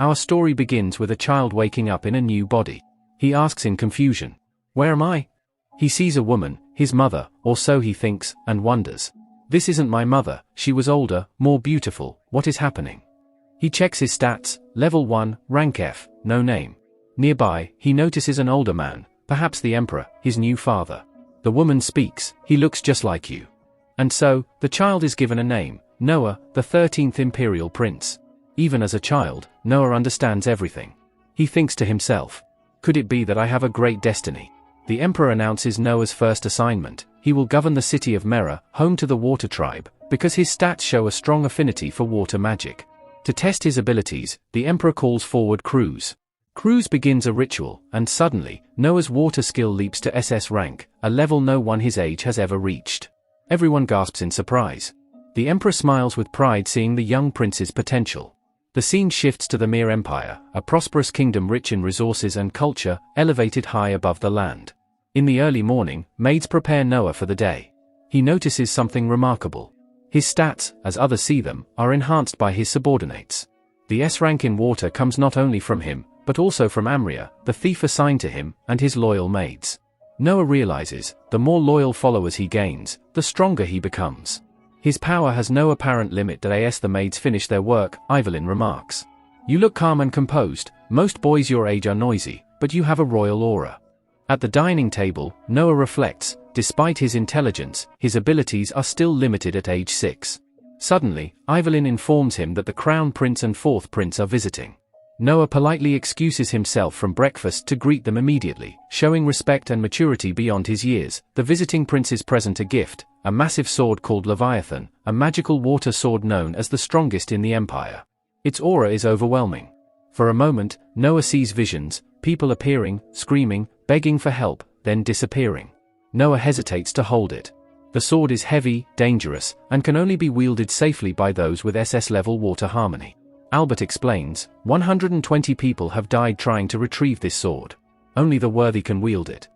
Our story begins with a child waking up in a new body. He asks in confusion, "Where am I?" He sees a woman, his mother, or so he thinks, and wonders. "This isn't my mother, she was older, more beautiful, what is happening?" He checks his stats, level 1, rank F, no name. Nearby, he notices an older man, perhaps the emperor, his new father. The woman speaks, "He looks just like you." And so, the child is given a name, Noah, the 13th imperial prince. Even as a child, Noah understands everything. He thinks to himself, "Could it be that I have a great destiny?" The emperor announces Noah's first assignment. He will govern the city of Mera, home to the water tribe, because his stats show a strong affinity for water magic. To test his abilities, the emperor calls forward Cruz. Cruz begins a ritual, and suddenly, Noah's water skill leaps to SS rank, a level no one his age has ever reached. Everyone gasps in surprise. The emperor smiles with pride seeing the young prince's potential. The scene shifts to the Mir Empire, a prosperous kingdom rich in resources and culture, elevated high above the land. In the early morning, maids prepare Noah for the day. He notices something remarkable. His stats, as others see them, are enhanced by his subordinates. The S rank in water comes not only from him, but also from Amria, the thief assigned to him, and his loyal maids. Noah realizes, the more loyal followers he gains, the stronger he becomes. His power has no apparent limit as the maids finish their work, Evelyn remarks. "You look calm and composed, most boys your age are noisy, but you have a royal aura." At the dining table, Noah reflects, despite his intelligence, his abilities are still limited at age 6. Suddenly, Evelyn informs him that the crown prince and fourth prince are visiting. Noah politely excuses himself from breakfast to greet them immediately, showing respect and maturity beyond his years. The visiting princes present a gift, a massive sword called Leviathan, a magical water sword known as the strongest in the empire. Its aura is overwhelming. For a moment, Noah sees visions, people appearing, screaming, begging for help, then disappearing. Noah hesitates to hold it. The sword is heavy, dangerous, and can only be wielded safely by those with SS-level water harmony. Albert explains, 120 people have died trying to retrieve this sword. Only the worthy can wield it.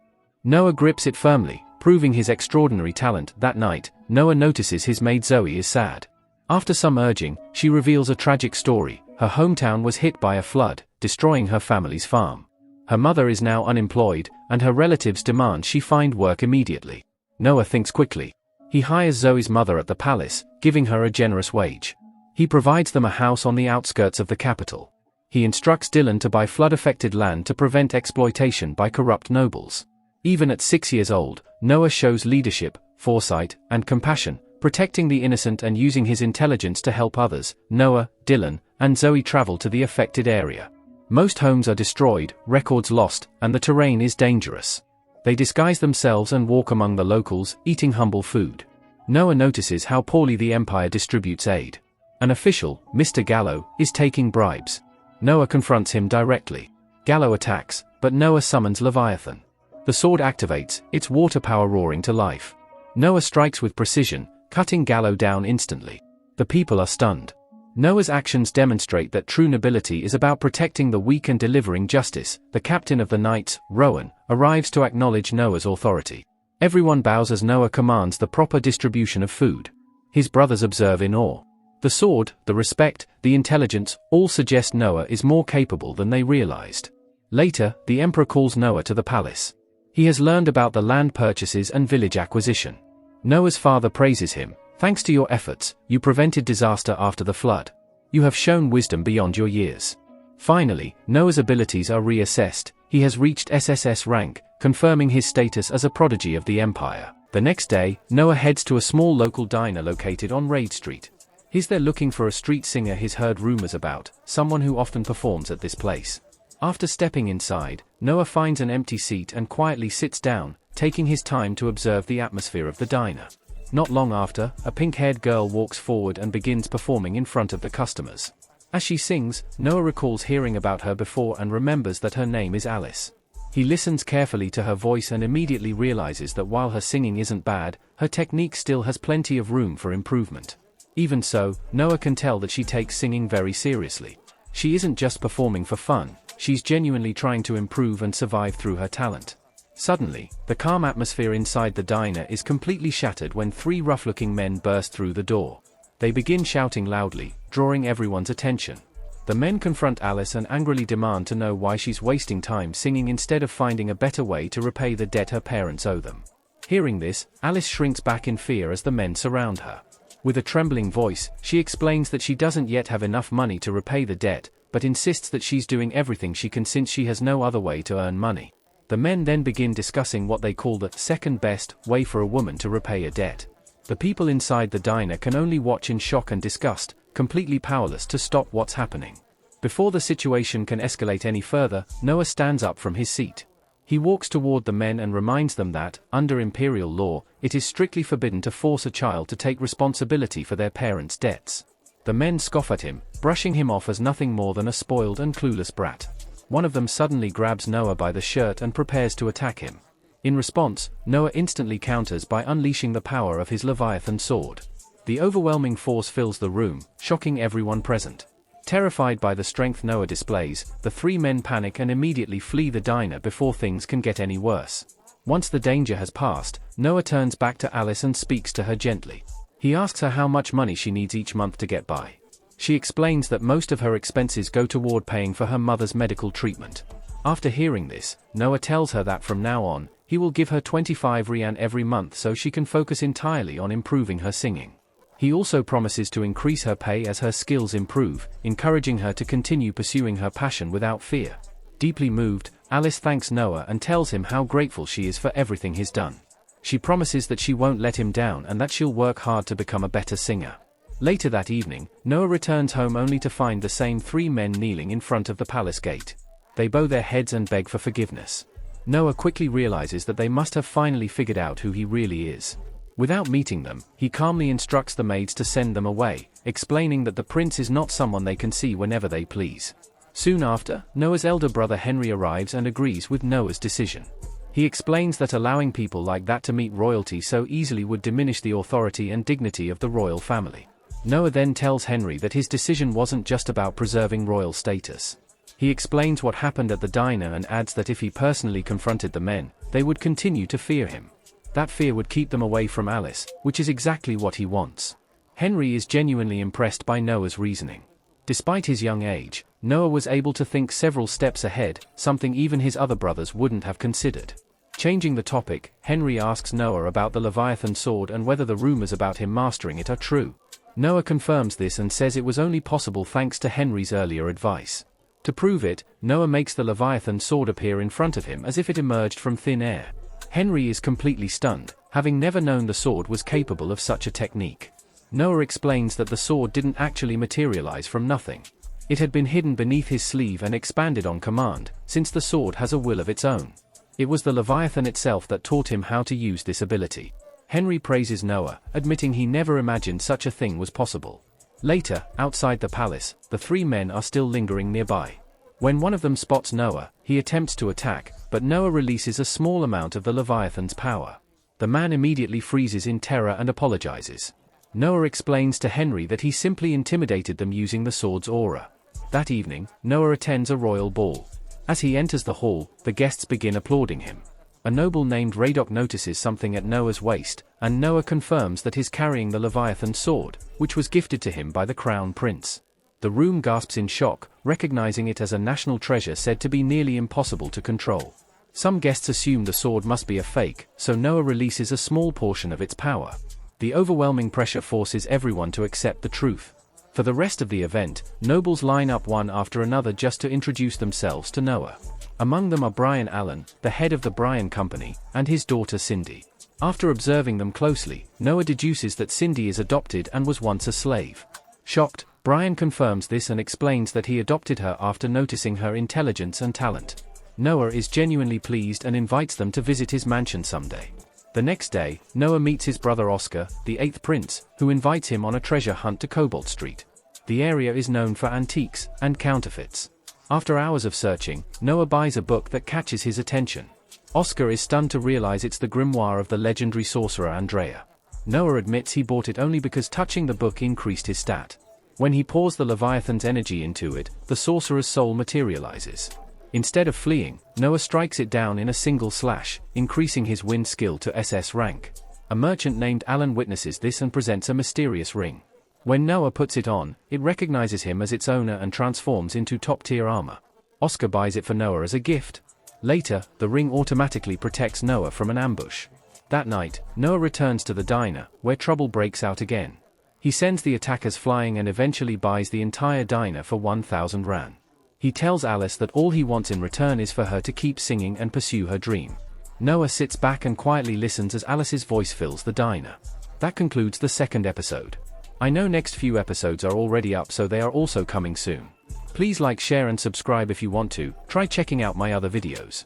Noah grips it firmly, proving his extraordinary talent. That night, Noah notices his maid Zoe is sad. After some urging, she reveals a tragic story. Her hometown was hit by a flood, destroying her family's farm. Her mother is now unemployed, and her relatives demand she find work immediately. Noah thinks quickly. He hires Zoe's mother at the palace, giving her a generous wage. He provides them a house on the outskirts of the capital. He instructs Dylan to buy flood-affected land to prevent exploitation by corrupt nobles. Even at 6 years old, Noah shows leadership, foresight, and compassion, protecting the innocent and using his intelligence to help others. Noah, Dylan, and Zoe travel to the affected area. Most homes are destroyed, records lost, and the terrain is dangerous. They disguise themselves and walk among the locals, eating humble food. Noah notices how poorly the Empire distributes aid. An official, Mr. Gallo, is taking bribes. Noah confronts him directly. Gallo attacks, but Noah summons Leviathan. The sword activates, its water power roaring to life. Noah strikes with precision, cutting Gallo down instantly. The people are stunned. Noah's actions demonstrate that true nobility is about protecting the weak and delivering justice. The captain of the knights, Rowan, arrives to acknowledge Noah's authority. Everyone bows as Noah commands the proper distribution of food. His brothers observe in awe. The sword, the respect, the intelligence, all suggest Noah is more capable than they realized. Later, the emperor calls Noah to the palace. He has learned about the land purchases and village acquisition. Noah's father praises him. "Thanks to your efforts, you prevented disaster after the flood. You have shown wisdom beyond your years." Finally, Noah's abilities are reassessed. He has reached SSS rank, confirming his status as a prodigy of the empire. The next day, Noah heads to a small local diner located on Raid Street. He's there looking for a street singer he's heard rumors about, someone who often performs at this place. After stepping inside, Noah finds an empty seat and quietly sits down, taking his time to observe the atmosphere of the diner. Not long after, a pink-haired girl walks forward and begins performing in front of the customers. As she sings, Noah recalls hearing about her before and remembers that her name is Alice. He listens carefully to her voice and immediately realizes that while her singing isn't bad, her technique still has plenty of room for improvement. Even so, Noah can tell that she takes singing very seriously. She isn't just performing for fun, she's genuinely trying to improve and survive through her talent. Suddenly, the calm atmosphere inside the diner is completely shattered when 3 rough-looking men burst through the door. They begin shouting loudly, drawing everyone's attention. The men confront Alice and angrily demand to know why she's wasting time singing instead of finding a better way to repay the debt her parents owe them. Hearing this, Alice shrinks back in fear as the men surround her. With a trembling voice, she explains that she doesn't yet have enough money to repay the debt, but insists that she's doing everything she can since she has no other way to earn money. The men then begin discussing what they call the second best way for a woman to repay a debt. The people inside the diner can only watch in shock and disgust, completely powerless to stop what's happening. Before the situation can escalate any further, Noah stands up from his seat. He walks toward the men and reminds them that, under imperial law, it is strictly forbidden to force a child to take responsibility for their parents' debts. The men scoff at him, brushing him off as nothing more than a spoiled and clueless brat. One of them suddenly grabs Noah by the shirt and prepares to attack him. In response, Noah instantly counters by unleashing the power of his Leviathan sword. The overwhelming force fills the room, shocking everyone present. Terrified by the strength Noah displays, the three men panic and immediately flee the diner before things can get any worse. Once the danger has passed, Noah turns back to Alice and speaks to her gently. He asks her how much money she needs each month to get by. She explains that most of her expenses go toward paying for her mother's medical treatment. After hearing this, Noah tells her that from now on, he will give her 25 rian every month so she can focus entirely on improving her singing. He also promises to increase her pay as her skills improve, encouraging her to continue pursuing her passion without fear. Deeply moved, Alice thanks Noah and tells him how grateful she is for everything he's done. She promises that she won't let him down and that she'll work hard to become a better singer. Later that evening, Noah returns home only to find the same three men kneeling in front of the palace gate. They bow their heads and beg for forgiveness. Noah quickly realizes that they must have finally figured out who he really is. Without meeting them, he calmly instructs the maids to send them away, explaining that the prince is not someone they can see whenever they please. Soon after, Noah's elder brother Henry arrives and agrees with Noah's decision. He explains that allowing people like that to meet royalty so easily would diminish the authority and dignity of the royal family. Noah then tells Henry that his decision wasn't just about preserving royal status. He explains what happened at the diner and adds that if he personally confronted the men, they would continue to fear him. That fear would keep them away from Alice, which is exactly what he wants. Henry is genuinely impressed by Noah's reasoning. Despite his young age, Noah was able to think several steps ahead, something even his other brothers wouldn't have considered. Changing the topic, Henry asks Noah about the Leviathan sword and whether the rumors about him mastering it are true. Noah confirms this and says it was only possible thanks to Henry's earlier advice. To prove it, Noah makes the Leviathan sword appear in front of him as if it emerged from thin air. Henry is completely stunned, having never known the sword was capable of such a technique. Noah explains that the sword didn't actually materialize from nothing. It had been hidden beneath his sleeve and expanded on command, since the sword has a will of its own. It was the Leviathan itself that taught him how to use this ability. Henry praises Noah, admitting he never imagined such a thing was possible. Later, outside the palace, the three men are still lingering nearby. When one of them spots Noah, he attempts to attack, but Noah releases a small amount of the Leviathan's power. The man immediately freezes in terror and apologizes. Noah explains to Henry that he simply intimidated them using the sword's aura. That evening, Noah attends a royal ball. As he enters the hall, the guests begin applauding him. A noble named Radok notices something at Noah's waist, and Noah confirms that he's carrying the Leviathan sword, which was gifted to him by the crown prince. The room gasps in shock, recognizing it as a national treasure said to be nearly impossible to control. Some guests assume the sword must be a fake, so Noah releases a small portion of its power. The overwhelming pressure forces everyone to accept the truth. For the rest of the event, nobles line up one after another just to introduce themselves to Noah. Among them are Brian Allen, the head of the Brian Company, and his daughter Cindy. After observing them closely, Noah deduces that Cindy is adopted and was once a slave. Shocked, Brian confirms this and explains that he adopted her after noticing her intelligence and talent. Noah is genuinely pleased and invites them to visit his mansion someday. The next day, Noah meets his brother Oscar, the 8th prince, who invites him on a treasure hunt to Cobalt Street. The area is known for antiques and counterfeits. After hours of searching, Noah buys a book that catches his attention. Oscar is stunned to realize it's the grimoire of the legendary sorcerer Andrea. Noah admits he bought it only because touching the book increased his stat. When he pours the Leviathan's energy into it, the sorcerer's soul materializes. Instead of fleeing, Noah strikes it down in a single slash, increasing his wind skill to SS rank. A merchant named Alan witnesses this and presents a mysterious ring. When Noah puts it on, it recognizes him as its owner and transforms into top-tier armor. Oscar buys it for Noah as a gift. Later, the ring automatically protects Noah from an ambush. That night, Noah returns to the diner, where trouble breaks out again. He sends the attackers flying and eventually buys the entire diner for 1,000 Rand. He tells Alice that all he wants in return is for her to keep singing and pursue her dream. Noah sits back and quietly listens as Alice's voice fills the diner. That concludes the second episode. I know next few episodes are already up, so they are also coming soon. Please like, share and subscribe if you want to. Try checking out my other videos.